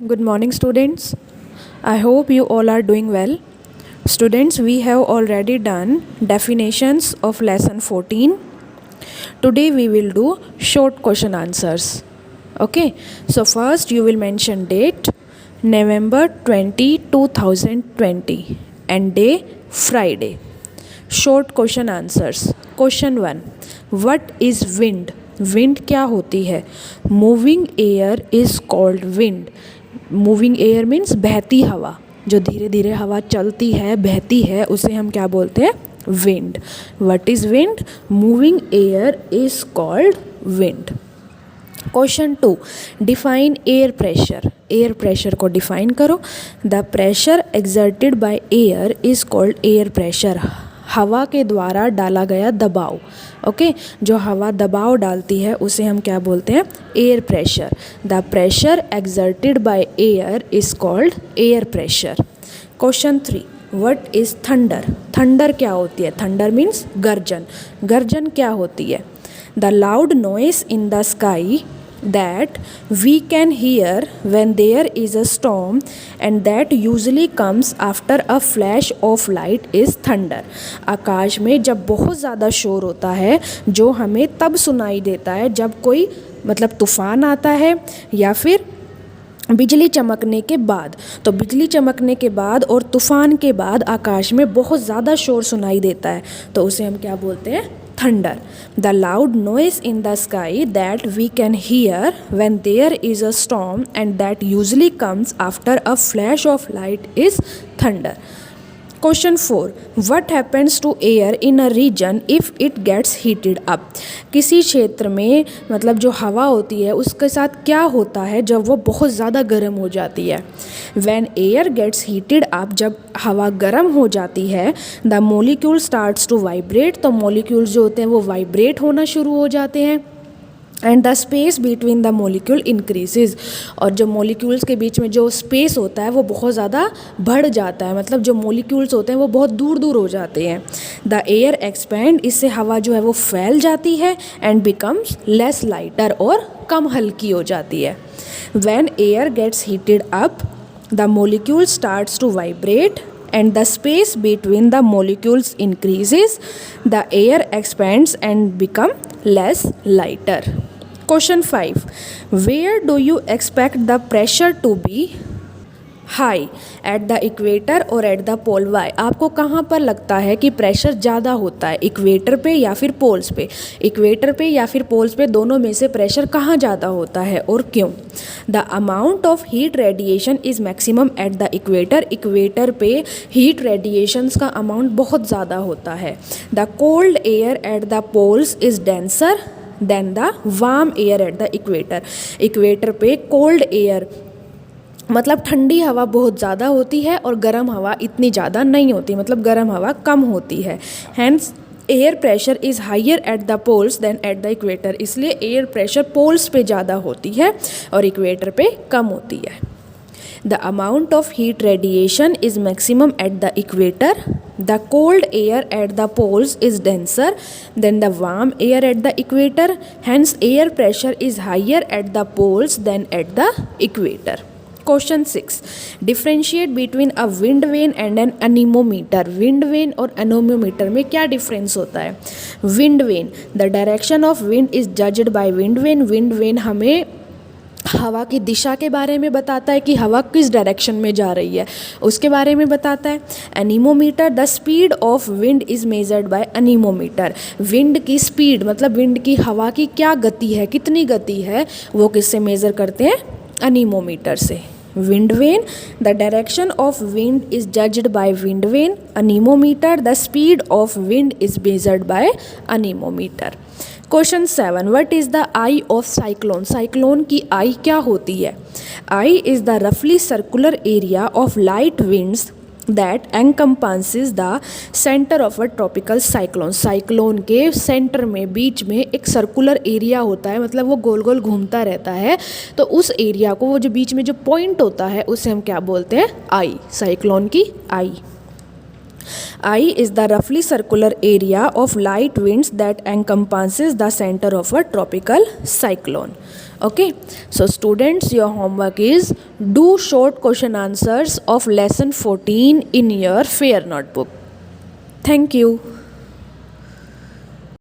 Good morning, students. I hope you all are doing well. Students, we have already done definitions of lesson 14. Today we will do short question answers. Okay, so first you will mention date November 20, 2020 and day Friday. Short question answers. Question 1. What is wind? Wind क्या होती है? Moving air is called wind. Moving air means बहती हवा, जो धीरे धीरे हवा चलती है, बहती है, उसे हम क्या बोलते हैं? Wind. What is wind? Moving air is called wind. Question 2. Define air pressure. Air pressure को डिफाइन करो. The pressure exerted by air is called air pressure. हवा के द्वारा डाला गया दबाव. ओके, जो हवा दबाव डालती है उसे हम क्या बोलते हैं? Air pressure. The pressure exerted by air is called air pressure. Question 3. What is thunder? Thunder क्या होती है? थंडर मीन्स गर्जन. गर्जन क्या होती है? The loud noise in the sky that we can hear when there is a storm and that usually comes after a flash of light is thunder. आकाश में जब बहुत ज़्यादा शोर होता है जो हमें तब सुनाई देता है जब कोई तूफ़ान आता है या फिर बिजली चमकने के बाद. तो बिजली चमकने के बाद और तूफ़ान के बाद आकाश में बहुत ज़्यादा शोर सुनाई देता है, तो उसे हम क्या बोलते हैं? Thunder. The loud noise in the sky that we can hear when there is a storm and that usually comes after a flash of light is thunder. Question 4. What happens to air in a region if it gets heated up? किसी क्षेत्र में जो हवा होती है उसके साथ क्या होता है जब वो बहुत ज़्यादा गर्म हो जाती है? When air gets heated up, जब हवा गर्म हो जाती है, the molecule starts to vibrate. तो molecules जो होते हैं वो वाइब्रेट होना शुरू हो जाते हैं. And the space between the molecule increases. और जो मोलिक्यूल्स के बीच में जो स्पेस होता है वो बहुत ज़्यादा बढ़ जाता है, जो मोलिक्यूल्स होते हैं वो बहुत दूर दूर हो जाते हैं. द एयर एक्सपैंड, इससे हवा जो है वो फैल जाती है. एंड बिकम्स लेस लाइटर, और कम हल्की हो जाती है. When air gets heated up the molecule starts to vibrate and the space between the molecules increases. The air expands and become less lighter. Question 5. Where do you expect the pressure to be high? At the equator or at the pole? Why? आपको कहाँ पर लगता है कि pressure ज़्यादा होता है? Equator पे या फिर पोल्स पे? इक्वेटर पे या फिर पोल्स पे, दोनों में से प्रेशर कहाँ ज़्यादा होता है और क्यों? The amount of heat radiation is maximum at the equator. Equator पे हीट रेडिएशंस का अमाउंट बहुत ज़्यादा होता है. The cold air at the poles is denser than the warm air at the equator. Equator पे कोल्ड एयर ठंडी हवा बहुत ज़्यादा होती है और गर्म हवा इतनी ज़्यादा नहीं होती, गर्म हवा कम होती है. Hence air pressure is higher at the poles than at the equator. इसलिए एयर प्रेशर पोल्स पे ज़्यादा होती है और इक्वेटर पे कम होती है. The amount of heat radiation is maximum at the equator. The cold air at the poles is denser than the warm air at the equator. Hence air pressure is higher at the poles than at the equator. Question 6. Differentiate between a wind vane and an anemometer. Wind vane और anemometer में क्या difference होता है? Wind vane, the direction of wind is judged by wind vane. Wind vane हमें हवा की दिशा के बारे में बताता है कि हवा किस डायरेक्शन में जा रही है, उसके बारे में बताता है. Anemometer, the speed of wind is measured by anemometer. Wind की स्पीड विंड की हवा की क्या गति है, कितनी गति है, वो किससे मेज़र करते हैं? अनीमोमीटर से. Wind vane, the direction of wind is judged by wind vane. Anemometer, the speed of wind is measured by anemometer. Question 7. What is the eye of cyclone? Cyclone की eye क्या होती है? Eye is the roughly circular area of light winds that encompasses the center of a tropical cyclone. Cyclone के centre में, बीच में एक circular area होता है, वो गोल गोल घूमता रहता है. तो उस एरिया को, वो जो बीच में जो पॉइंट होता है, उसे हम क्या बोलते हैं? आई. साइक्लोन की आई. आई इज़ द रफली circular area of light winds that encompasses the center of a tropical cyclone. Okay, so students, your homework is do short question answers of lesson 14 in your fair notebook. Thank you.